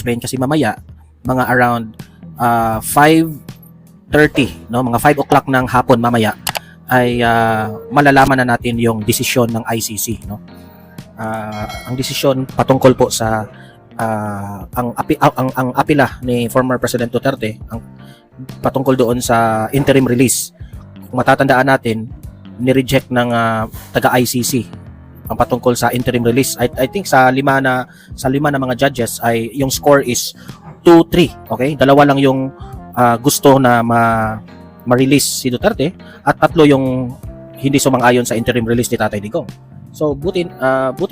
explain kasi mamaya mga around 5:30, no, mga 5 o'clock ng hapon mamaya ay malalaman na natin yung desisyon ng ICC, no. Ang desisyon patungkol po sa ang apela ni former President Duterte, ang patungkol doon sa interim release. Kung matatandaan natin, ni-reject ng taga-ICC ang patungkol sa interim release. I think sa lima na mga judges ay yung score is 2-3. Okay? Dalawa lang yung gusto na ma-release si Duterte at 3 yung hindi sumang-ayon sa interim release ni Tatay Digong. So buti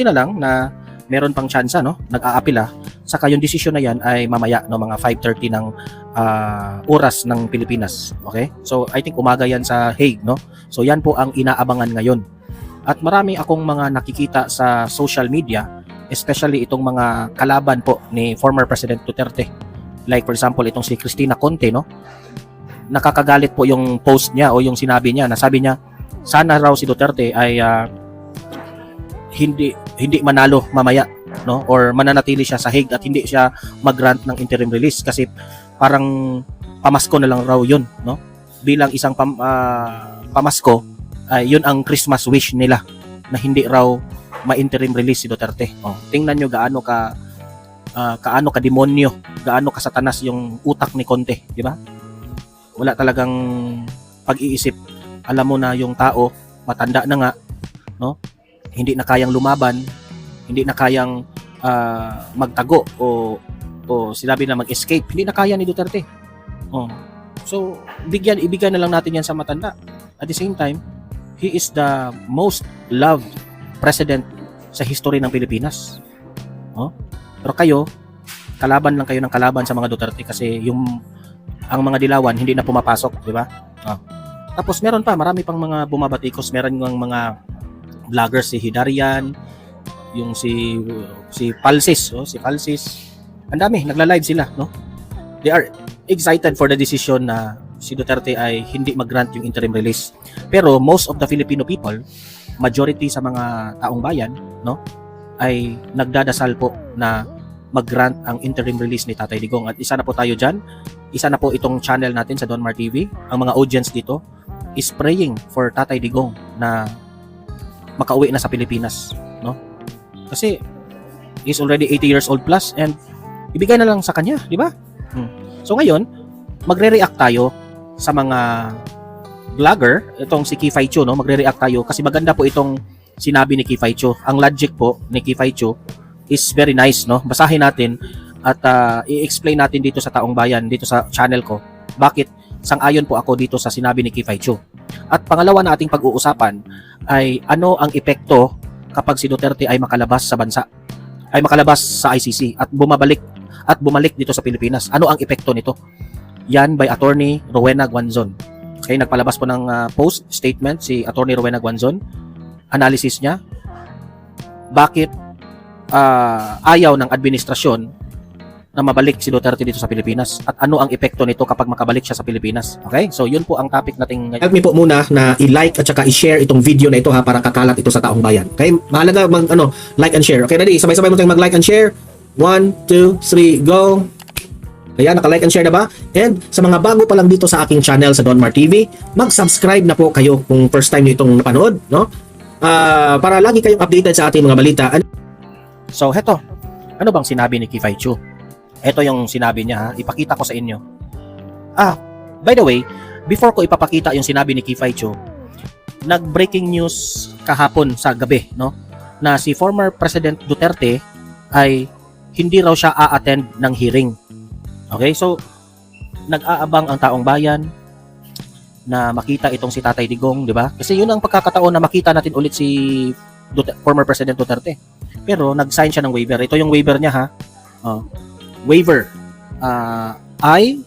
na lang na meron pang tsansa, no? Nag-aapila. Saka yung desisyon na yan ay mamaya, no, mga 5:30 ng oras ng Pilipinas. Okay? So I think umaga yan sa Hague, no? So yan po ang inaabangan ngayon. At marami akong mga nakikita sa social media, especially itong mga kalaban po ni former President Duterte. Like for example, itong si Cristina Conte, no? Nakakagalit po yung post niya o yung sinabi niya, na sabi niya, sana raw si Duterte ay hindi manalo mamaya, no? Or mananatili siya sa Hague at hindi siya mag-grant ng interim release kasi parang pamasko na lang raw yun, no? Bilang isang pamasko, yun ang Christmas wish nila na hindi raw ma-interim release si Duterte. Tingnan nyo gaano ka demonyo, gaano ka satanas yung utak ni Conte, di ba? Wala talagang pag-iisip. Alam mo na yung tao, matanda na nga, no? Hindi na kayang lumaban, hindi na kayang magtago o sinabi na mag-escape. Hindi na kaya ni Duterte. So, ibigyan na lang natin yan sa matanda. At the same time, he is the most loved president sa history ng Pilipinas. Pero kayo, kalaban lang kayo ng kalaban sa mga Duterte kasi ang mga dilawan hindi na pumapasok, di ba? Tapos meron pa, marami pang mga bumabatikos, meron ng mga vloggers, si Hidarian, yung si Palsis, si Palsis. Ang dami, nagla-live sila, no? They are excited for the decision na si Duterte ay hindi mag-grant yung interim release. Pero most of the Filipino people, majority sa mga taong bayan, no, ay nagdadasal po na mag-grant ang interim release ni Tatay Digong. At isa na po tayo dyan. Isa na po itong channel natin sa Don Mar TV. Ang mga audience dito is praying for Tatay Digong na makauwi na sa Pilipinas, no? Kasi he's already 80 years old plus and ibigay na lang sa kanya, di ba? So ngayon, magre-react tayo sa mga vlogger, itong si Kifay Chu, no? Magre-react tayo kasi maganda po itong sinabi ni Kifay Chu. Ang logic po ni Kifay Chu is very nice, no? Basahin natin at i-explain natin dito sa taong bayan, dito sa channel ko, bakit sang-ayon po ako dito sa sinabi ni Kifay Chu. At pangalawa na ating pag-uusapan ay ano ang epekto kapag si Duterte ay makalabas sa bansa, ay makalabas sa ICC at bumalik dito sa Pilipinas. Ano ang epekto nito? Yan by Attorney Rowena Guanzon. Okay, nagpalabas po ng post statement si Attorney Rowena Guanzon. Analysis niya, bakit ayaw ng administrasyon na mabalik si Duterte dito sa Pilipinas at ano ang epekto nito kapag makabalik siya sa Pilipinas. Okay? So yun po ang topic natin ngayon. Help me po muna na i-like at saka i-share itong video na ito ha para kakalat ito sa taong bayan. Okay? Mahalaga like and share. Okay, ready? Sabay-sabay mo tayong mag-like and share. 1, 2, 3, go! Kaya naka-like and share na ba? And sa mga bago pa lang dito sa aking channel sa Don Mar TV, mag-subscribe na po kayo kung first time niyo itong napanood, no? Para lagi kayong updated sa ating mga balita. So heto, ano bang sinabi ni Kifay Chu? Ito yung sinabi niya, ha? Ipakita ko sa inyo. By the way, before ko ipapakita yung sinabi ni Kifay Chu, nag-breaking news kahapon sa gabi, no? Na si former President Duterte ay hindi raw siya a-attend ng hearing. Okay, so nag-aabang ang taong bayan na makita itong si Tatay Digong, di ba? Kasi yun ang pagkakataon na makita natin ulit si former President Duterte. Pero nag-sign siya ng waiver. Ito yung waiver niya, ha? Waiver. I,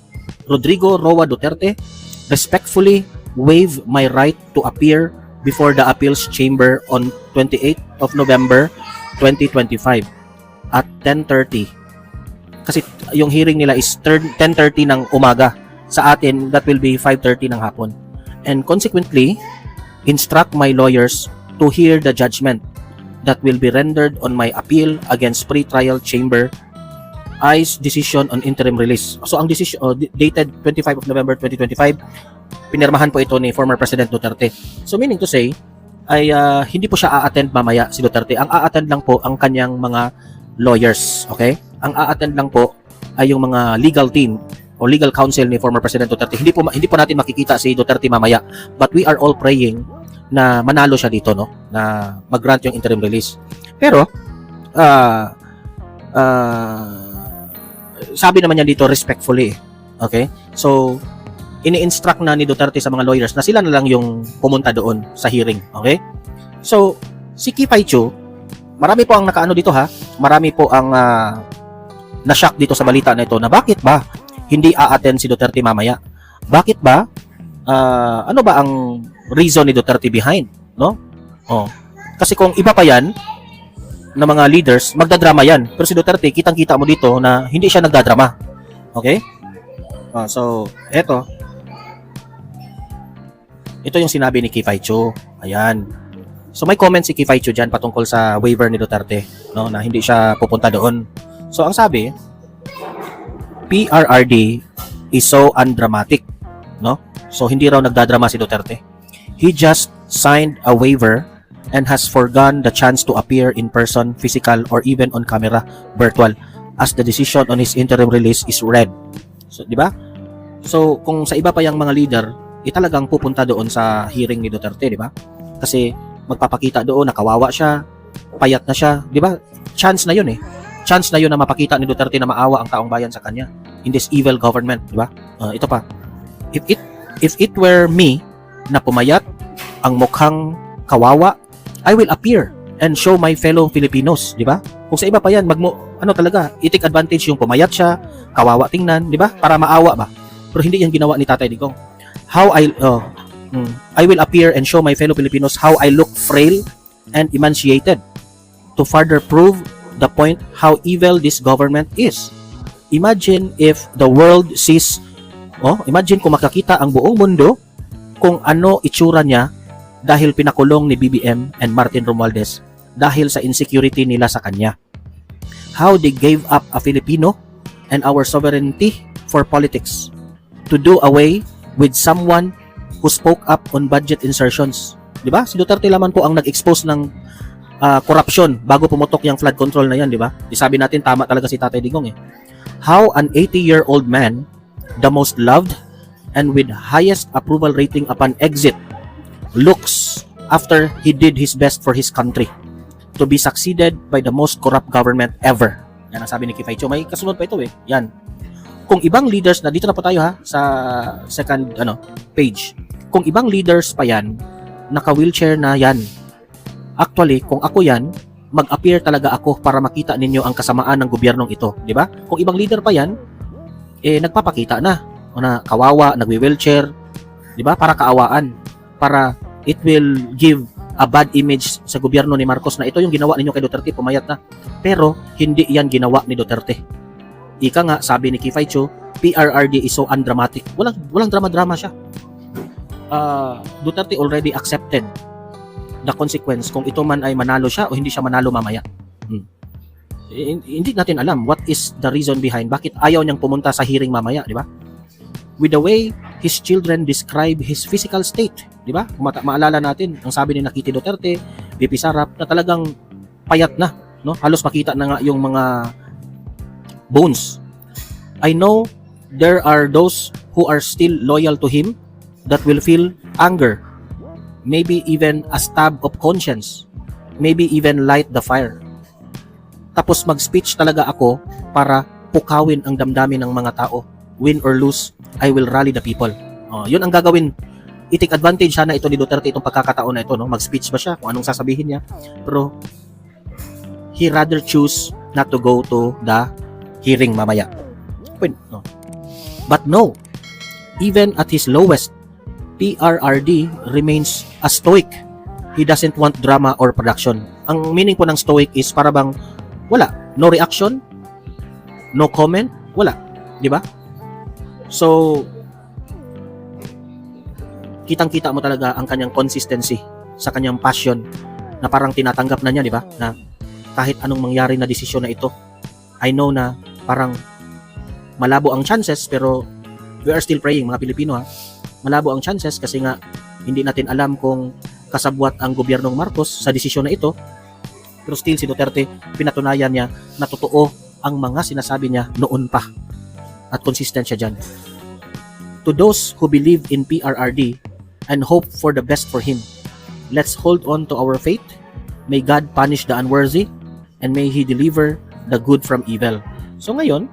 Rodrigo Roa Duterte, respectfully waive my right to appear before the appeals chamber on 28th of November 2025 at 10:30. Kasi yung hearing nila is 10:30 ng umaga. Sa atin, that will be 5:30 ng hapon. And consequently, instruct my lawyers to hear the judgment that will be rendered on my appeal against pre-trial chamber ICE decision on interim release. So ang decision dated 25 of November 2025, pinirmahan po ito ni former President Duterte. So meaning to say ay hindi po siya a-attend mamaya si Duterte. Ang a-attend lang po ang kanyang mga lawyers, okay? Ang a-attend lang po ay yung mga legal team o legal counsel ni former President Duterte. Hindi po natin makikita si Duterte mamaya. But we are all praying na manalo siya dito, no? Na mag-grant yung interim release. Pero sabi naman niya dito respectfully. Okay? So, ini-instruct na ni Duterte sa mga lawyers na sila na lang yung pumunta doon sa hearing. Okay? So, si Kifay Chu, marami po ang nakaano dito ha. Marami po ang na-shock dito sa balita na ito na bakit ba hindi a-attend si Duterte mamaya? Bakit ba? Ano ba ang reason ni Duterte behind? No? Oh. Kasi kung iba pa yan, na mga leaders, magdadrama yan. Pero si Duterte, kitang-kita mo dito na hindi siya nagdadrama. Okay? So, eto. Ito yung sinabi ni Kifay Chu. Ayan. So, may comment si Kifay Chu dyan patungkol sa waiver ni Duterte, no, na hindi siya pupunta doon. So, ang sabi, PRRD is so undramatic. No? So, hindi raw nagdadrama si Duterte. He just signed a waiver and has forgone the chance to appear in person, physical, or even on camera, virtual, as the decision on his interim release is read. So, di ba? So, kung sa iba pa yung mga leader, talagang pupunta doon sa hearing ni Duterte, di ba? Kasi magpapakita doon, nakawawa siya, payat na siya, di ba? Chance na yun eh. Chance na yun na mapakita ni Duterte na maawa ang taong bayan sa kanya in this evil government, di ba? Ito pa. If it were me na pumayat ang mukhang kawawa, I will appear and show my fellow Filipinos, di ba? Kung sa iba pa yan, i-take advantage yung pumayat siya, kawawa tingnan, di ba? Para maawa ba? Pero hindi yan ginawa ni Tatay Digong. I will appear and show my fellow Filipinos how I look frail and emaciated to further prove the point how evil this government is. Imagine if the world sees, imagine kung makakita ang buong mundo kung ano itsura niya dahil pinakulong ni BBM and Martin Romualdez dahil sa insecurity nila sa kanya. How they gave up a Filipino and our sovereignty for politics to do away with someone who spoke up on budget insertions. Di ba? Si Duterte lamang po ang nag-expose ng corruption bago pumutok yung flood control na yan, di ba? Sabi natin, tama talaga si Tatay Digong eh. How an 80-year-old man, the most loved and with highest approval rating upon exit, looks after he did his best for his country to be succeeded by the most corrupt government ever. Yan ang sabi ni Kifay Chu. May kasunod pa ito eh. Yan. Kung ibang leaders na, dito na po tayo ha, sa second page. Kung ibang leaders pa yan, naka-wheelchair na yan. Actually, kung ako yan, mag-appear talaga ako para makita ninyo ang kasamaan ng gobyernong ito. Di ba? Kung ibang leader pa yan, nagpapakita na. O na kawawa, nagwi-wheelchair. Di ba? Para kaawaan. Para it will give a bad image sa gobyerno ni Marcos na ito yung ginawa ninyo kay Duterte, pumayat na. Pero, hindi yan ginawa ni Duterte. Ika nga, sabi ni Kifay Chu, PRRD is so undramatic. Walang drama-drama siya. Duterte already accepted the consequence kung ito man ay manalo siya o hindi siya manalo mamaya. Hindi natin alam what is the reason behind bakit ayaw niyang pumunta sa hearing mamaya, di ba? With the way his children describe his physical state, di ba? Maalala natin ang sabi ni Nakiti Duterte, VP Sarap, na talagang payat na, no? Halos makita na nga yung mga bones. I know there are those who are still loyal to him that will feel anger, maybe even a stab of conscience, maybe even light the fire. Tapos mag-speech talaga ako para pukawin ang damdamin ng mga tao. Win or lose, I will rally the people. Yun ang gagawin. I-take advantage sana ito ni Duterte itong pagkakataon na ito, no? Mag-speech ba siya kung anong sasabihin niya? Pero he rather choose not to go to the hearing mamaya. No. But no, even at his lowest, PRRD remains a stoic. He doesn't want drama or production. Ang meaning po ng stoic is para bang wala, no reaction, no comment, wala, di ba? So kitang-kita mo talaga ang kanyang consistency sa kanyang passion na parang tinatanggap na niya, di ba? Na kahit anong mangyari na desisyon na ito, I know na parang malabo ang chances, pero we are still praying, mga Pilipino, ha. Malabo ang chances kasi nga hindi natin alam kung kasabwat ang gobyernong Marcos sa desisyon na ito. Pero still si Duterte, pinatunayan niya na totoo ang mga sinasabi niya noon pa. At consistent siya dyan. To those who believe in PRRD and hope for the best for him, let's hold on to our faith. May God punish the unworthy and may He deliver the good from evil. So ngayon,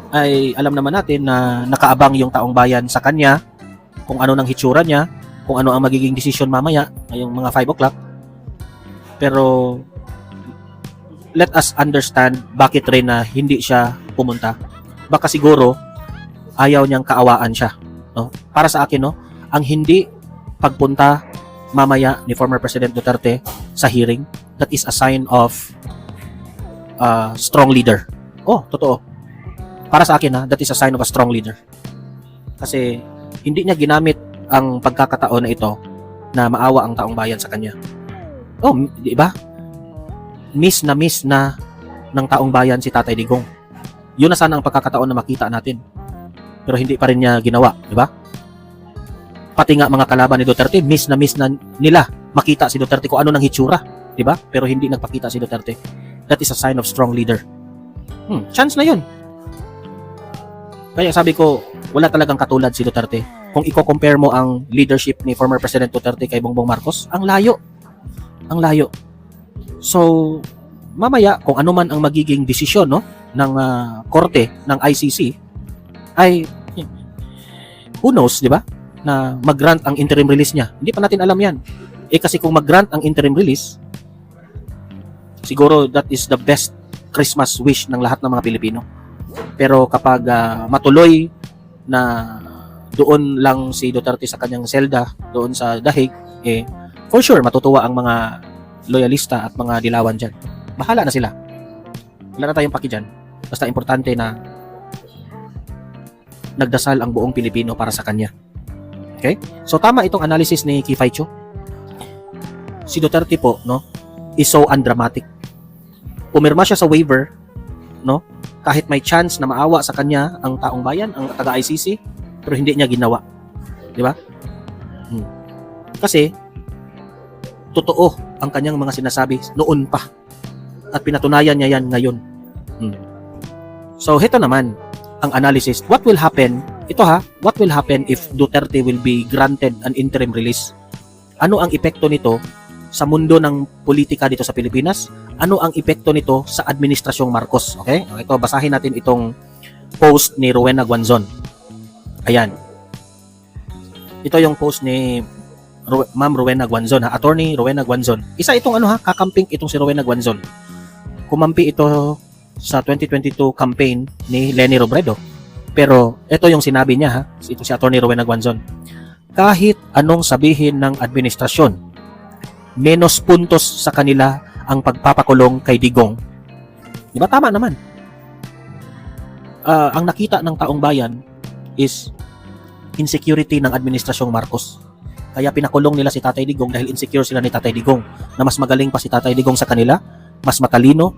ay alam naman natin na nakaabang yung taong bayan sa kanya, kung ano nang hitsura niya, kung ano ang magiging desisyon mamaya, ngayong mga 5 o'clock. Pero let us understand bakit rin na hindi siya pumunta. Baka siguro ayaw niyang kaawaan siya, no? Para sa akin, no, ang hindi pagpunta mamaya ni former President Duterte sa hearing, that is a sign of strong leader. Oh, totoo. Para sa akin, ha, that is a sign of a strong leader. Kasi hindi niya ginamit ang pagkakataon na ito na maawa ang taong bayan sa kanya. Oh, di ba? Miss na ng taong bayan si Tatay Digong. Yun na sana ang pagkakataon na makita natin. Pero hindi pa rin niya ginawa, di ba? Pati nga mga kalaban ni Duterte, miss na nila makita si Duterte kung ano nang hitsura, di ba? Pero hindi nagpakita si Duterte. That is a sign of strong leader. Chance na yun. Kaya sabi ko, wala talagang katulad si Duterte. Kung i-compare mo ang leadership ni former President Duterte kay Bongbong Marcos, ang layo. Ang layo. So, mamaya, kung ano man ang magiging desisyon, no, ng korte, ng ICC, ay, who knows, di ba? Na mag-grant ang interim release niya. Hindi pa natin alam yan. Kasi kung mag-grant ang interim release, siguro that is the best Christmas wish ng lahat ng mga Pilipino. Pero kapag matuloy na doon lang si Duterte sa kanyang selda, doon sa dahig, for sure, matutuwa ang mga loyalista at mga dilawan dyan. Bahala na sila. Wala na tayong paki dyan. Basta importante na nagdasal ang buong Pilipino para sa kanya. Okay? So tama itong analysis ni Kifay Cho. Si Duterte po, no, is so undramatic. Pumirma siya sa waiver, no? Kahit may chance na maawa sa kanya ang taong bayan, ang taga-ICC, pero hindi niya ginawa. Di ba? Kasi totoo ang kanyang mga sinasabi noon pa. At pinatunayan niya yan ngayon. So, ito naman ang analysis. What will happen? Ito ha, what will happen if Duterte will be granted an interim release? Ano ang epekto nito sa mundo ng politika dito sa Pilipinas? Ano ang epekto nito sa administrasyong Marcos? Okay? Ito, basahin natin itong post ni Rowena Guanzon. Ayan. Ito yung post ni Ma'am Rowena Guanzon, ha? Attorney Rowena Guanzon. Isa itong kakamping itong si Rowena Guanzon. Kumampi ito sa 2022 campaign ni Leni Robredo. Pero ito yung sinabi niya, ha? Ito si Attorney Rowena Guanzon. Kahit anong sabihin ng administrasyon, menos puntos sa kanila ang pagpapakulong kay Digong. Di ba? Tama naman. Ang nakita ng taong bayan is insecurity ng administrasyong Marcos. Kaya pinakulong nila si Tatay Digong dahil insecure sila ni Tatay Digong. Na mas magaling pa si Tatay Digong sa kanila, mas matalino,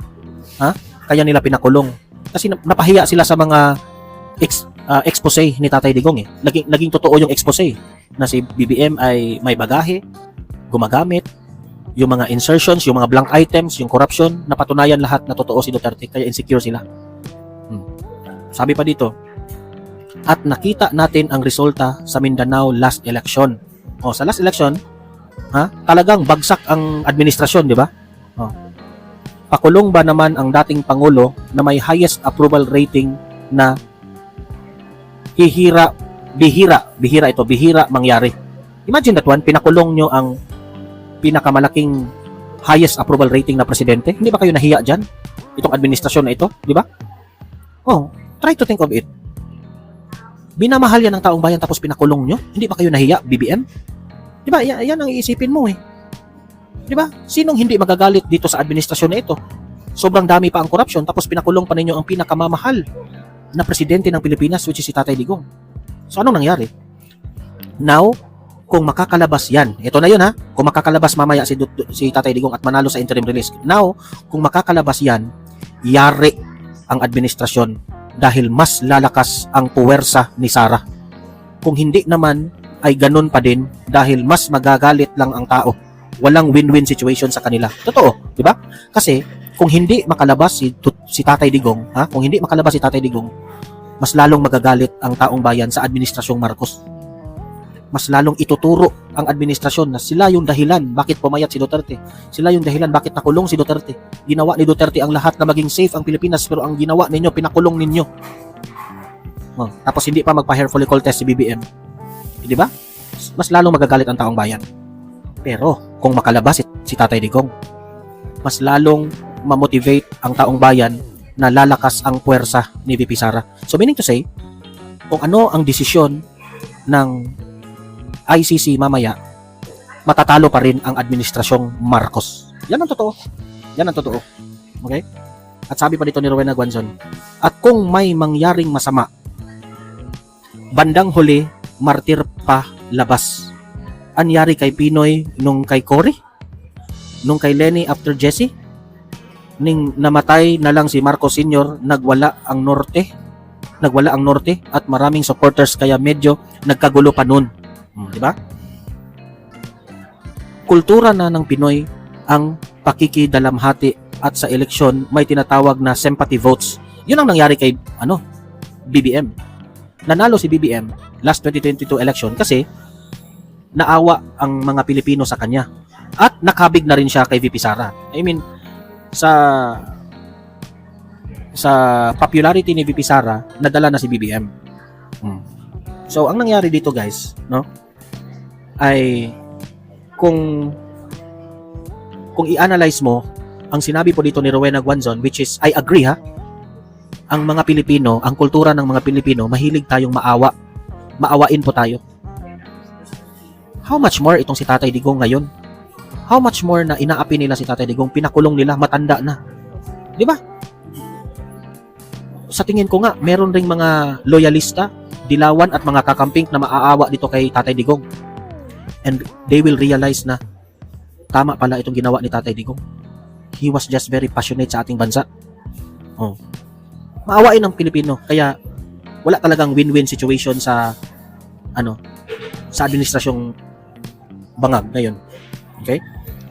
kaya nila pinakulong. Kasi napahiya sila sa mga expose ni Tatay Digong. Naging totoo yung expose na si BBM ay may bagahe, gumagamit, yung mga insertions, yung mga blank items, yung corruption, napatunayan lahat na totoo si Duterte, kaya insecure sila. Sabi pa dito, at nakita natin ang resulta sa Mindanao last election. Sa last election, talagang bagsak ang administrasyon, di ba? Pakulong ba naman ang dating Pangulo na may highest approval rating na bihira mangyari. Imagine that one, pinakulong nyo ang pinakamalaking highest approval rating na presidente. Hindi ba kayo nahiya dyan? Itong administrasyon na ito, di ba? Try to think of it. Binamahal yan ng taong bayan tapos pinakulong nyo? Hindi ba kayo nahiya, BBM? Di ba? Yan ang iisipin mo Di ba? Sinong hindi magagalit dito sa administrasyon na ito? Sobrang dami pa ang corruption tapos pinakulong pa ninyo ang pinakamamahal na presidente ng Pilipinas, which is si Tatay Digong. So anong nangyari? Now, kung makakalabas yan, ito na yun kung makakalabas mamaya si Tatay Digong at manalo sa interim release. Now, kung makakalabas yan, yari ang administrasyon dahil mas lalakas ang puwersa ni Sara. Kung hindi naman ay ganun pa din dahil mas magagalit lang ang tao. Walang win-win situation sa kanila. Totoo, di ba? Kasi kung hindi makalabas si Tatay Digong, kung hindi makalabas si Tatay Digong, mas lalong magagalit ang taong bayan sa administrasyong Marcos. Mas lalong ituturo ang administrasyon na sila yung dahilan bakit pumayat si Duterte. Sila yung dahilan bakit nakulong si Duterte. Ginawa ni Duterte ang lahat na maging safe ang Pilipinas, pero ang ginawa ninyo, pinakulong ninyo. Tapos hindi pa magpa-hair follicle test si BBM. Di ba? Mas lalong magagalit ang taong bayan. Pero kung makalabas si Tatay Digong, mas lalong mamotivate ang taong bayan na lalakas ang puwersa ni VP Sara. So meaning to say, kung ano ang desisyon ng ICC mamaya, matatalo pa rin ang administrasyong Marcos. Yan ang totoo. Yan ang totoo. Okay? At sabi pa dito ni Rowena Guanzon, at kung may mangyaring masama, bandang huli, martir pa labas. Anyari kay Pinoy nung kay Cory? Nung kay Lenny after Jesse? Ning namatay na lang si Marcos Sr., nagwala ang norte at maraming supporters kaya medyo nagkagulo pa nun. Di ba? Kultura na ng Pinoy ang pakikidalamhati at sa eleksyon may tinatawag na sympathy votes. Yun ang nangyari kay BBM. Nanalo si BBM last 2022 election kasi naawa ang mga Pilipino sa kanya. At nakabig na rin siya kay VP Sara. I mean, sa popularity ni VP Sara, nadala na si BBM. So, ang nangyari dito guys, ay kung i-analyze mo ang sinabi po dito ni Rowena Guanzon, which is, I agree ang mga Pilipino, ang kultura ng mga Pilipino, mahilig tayong maawa. Maawain po tayo. How much more itong si Tatay Digong ngayon? How much more na inaapi nila si Tatay Digong, pinakulong nila, matanda na. Di ba? Sa tingin ko nga, meron ring mga loyalista, dilawan at mga kakamping na maaawa dito kay Tatay Digong. And they will realize na tama pala itong ginawa ni Tatay Digong. He was just very passionate sa ating bansa. Maawain ng Pilipino, kaya wala talagang win-win situation sa administrasyong bangag ngayon. Okay?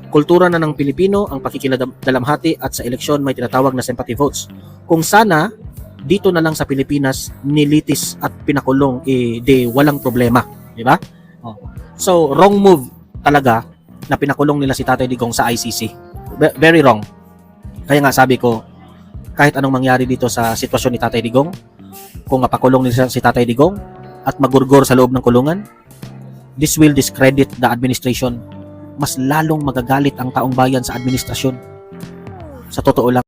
Kultura na ng Pilipino ang pakikidalamhati at sa eleksyon may tinatawag na sympathy votes. Kung sana dito na lang sa Pilipinas nilitis at pinakulong, walang problema, di ba? So wrong move talaga na pinakulong nila si Tatay Digong sa ICC. Very wrong. Kaya nga sabi ko, kahit anong mangyari dito sa sitwasyon ni Tatay Digong, kung mapakulong nila si Tatay Digong at magurgor sa loob ng kulungan, this will discredit the administration. Mas lalong magagalit ang taong bayan sa administrasyon. Sa totoo lang.